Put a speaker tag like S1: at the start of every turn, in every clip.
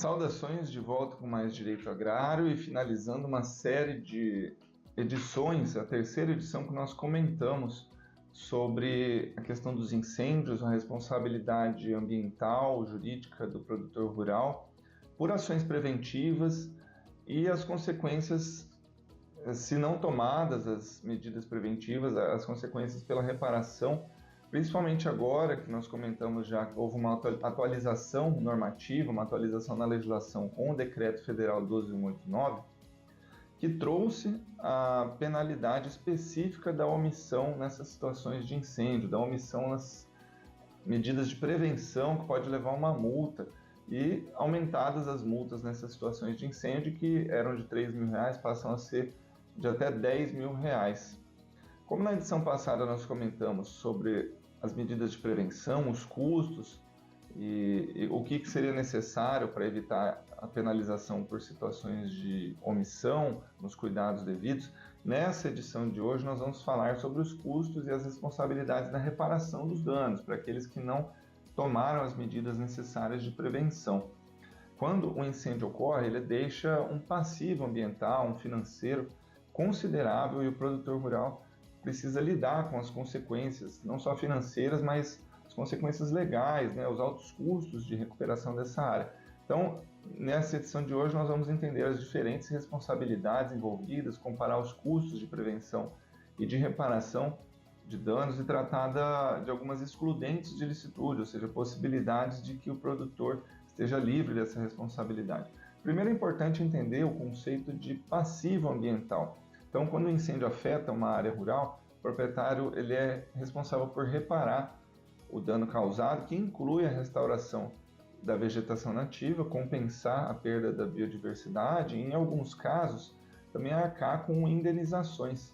S1: Saudações de volta com mais Direito Agrário e finalizando uma série de edições, a terceira edição que nós comentamos sobre a questão dos incêndios, a responsabilidade ambiental, jurídica do produtor rural, por ações preventivas e as consequências, se não tomadas as medidas preventivas, as consequências pela reparação, principalmente agora que nós comentamos já que houve uma atualização normativa, uma atualização na legislação com o Decreto Federal 12189, que trouxe a penalidade específica da omissão nessas situações de incêndio, da omissão nas medidas de prevenção, que pode levar a uma multa, e aumentadas as multas nessas situações de incêndio, que eram de R$ 3.000, passam a ser de até R$ 10.000. Como na edição passada nós comentamos sobre as medidas de prevenção, os custos e o que seria necessário para evitar a penalização por situações de omissão nos cuidados devidos, nessa edição de hoje nós vamos falar sobre os custos e as responsabilidades na reparação dos danos para aqueles que não tomaram as medidas necessárias de prevenção. Quando um incêndio ocorre, ele deixa um passivo ambiental, um financeiro considerável, e o produtor rural precisa lidar com as consequências, não só financeiras, mas as consequências legais, os altos custos de recuperação dessa área. Então, nessa edição de hoje, nós vamos entender as diferentes responsabilidades envolvidas, comparar os custos de prevenção e de reparação de danos e tratar de algumas excludentes de licitude, ou seja, possibilidades de que o produtor esteja livre dessa responsabilidade. Primeiro é importante entender o conceito de passivo ambiental. Então, quando o incêndio afeta uma área rural, o proprietário ele é responsável por reparar o dano causado, que inclui a restauração da vegetação nativa, compensar a perda da biodiversidade e, em alguns casos, também arcar com indenizações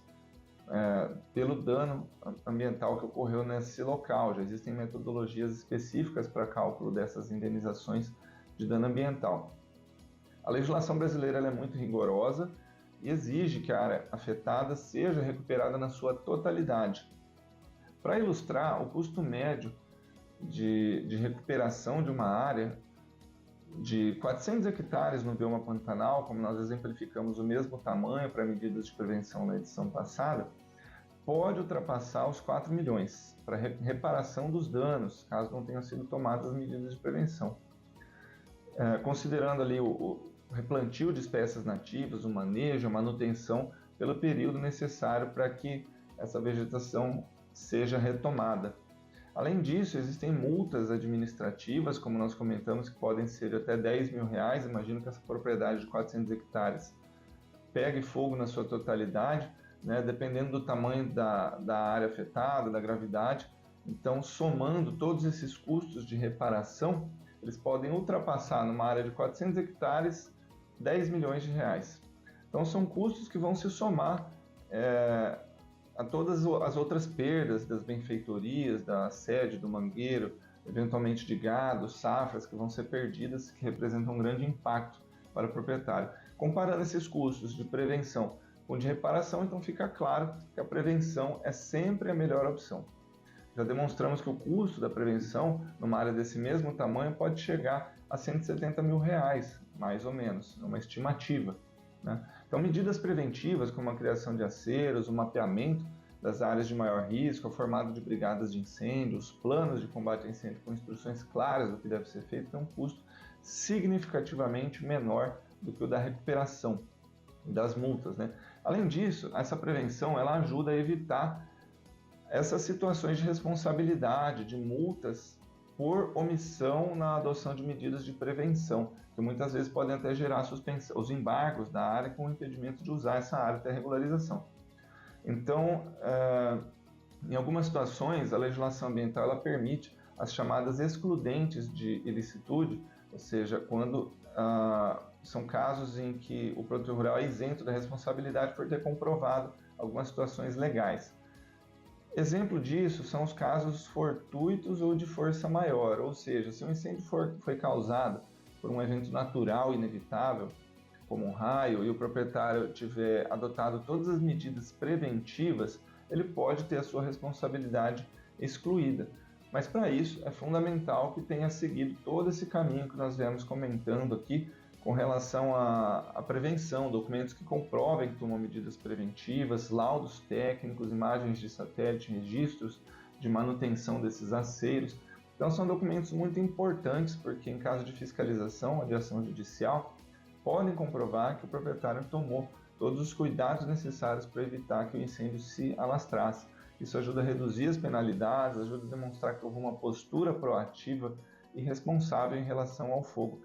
S1: pelo dano ambiental que ocorreu nesse local. Já existem metodologias específicas para cálculo dessas indenizações de dano ambiental. A legislação brasileira é muito rigorosa e exige que a área afetada seja recuperada na sua totalidade. Para ilustrar, o custo médio de recuperação de uma área de 400 hectares no bioma pantanal, como nós exemplificamos o mesmo tamanho para medidas de prevenção na edição passada, pode ultrapassar os 4 milhões para reparação dos danos, caso não tenham sido tomadas as medidas de prevenção. Considerando ali o replantio de espécies nativas, o manejo, a manutenção pelo período necessário para que essa vegetação seja retomada. Além disso, existem multas administrativas, como nós comentamos, que podem ser de até R$ 10.000. Imagino que essa propriedade de 400 hectares pegue fogo na sua totalidade, dependendo do tamanho da área afetada, da gravidade. Então, somando todos esses custos de reparação, eles podem ultrapassar, numa área de 400 hectares, R$ 10 milhões. Então, são custos que vão se somar a todas as outras perdas das benfeitorias, da sede, do mangueiro, eventualmente de gado, safras que vão ser perdidas, que representam um grande impacto para o proprietário. Comparando esses custos de prevenção com de reparação, então fica claro que a prevenção é sempre a melhor opção. Já demonstramos que o custo da prevenção, numa área desse mesmo tamanho, pode chegar a R$ 170 mil, mais ou menos, é uma estimativa. Então, medidas preventivas como a criação de aceros, o mapeamento das áreas de maior risco, o formado de brigadas de incêndio, os planos de combate a incêndio com instruções claras do que deve ser feito, tem um custo significativamente menor do que o da recuperação das multas. Além disso, essa prevenção ela ajuda a evitar essas situações de responsabilidade, de multas por omissão na adoção de medidas de prevenção, que muitas vezes podem até gerar suspensão, os embargos da área com o impedimento de usar essa área até regularização. Então, em algumas situações, a legislação ambiental ela permite as chamadas excludentes de ilicitude, ou seja, quando são casos em que o produtor rural é isento da responsabilidade por ter comprovado algumas situações legais. Exemplo disso são os casos fortuitos ou de força maior, ou seja, se um incêndio foi causado por um evento natural inevitável, como um raio, e o proprietário tiver adotado todas as medidas preventivas, ele pode ter a sua responsabilidade excluída. Mas para isso é fundamental que tenha seguido todo esse caminho que nós viemos comentando aqui com relação à prevenção, documentos que comprovem que tomam medidas preventivas, laudos técnicos, imagens de satélite, registros de manutenção desses aceiros. Então são documentos muito importantes porque em caso de fiscalização ou de ação judicial, podem comprovar que o proprietário tomou todos os cuidados necessários para evitar que o incêndio se alastrasse. Isso ajuda a reduzir as penalidades, ajuda a demonstrar que houve uma postura proativa e responsável em relação ao fogo.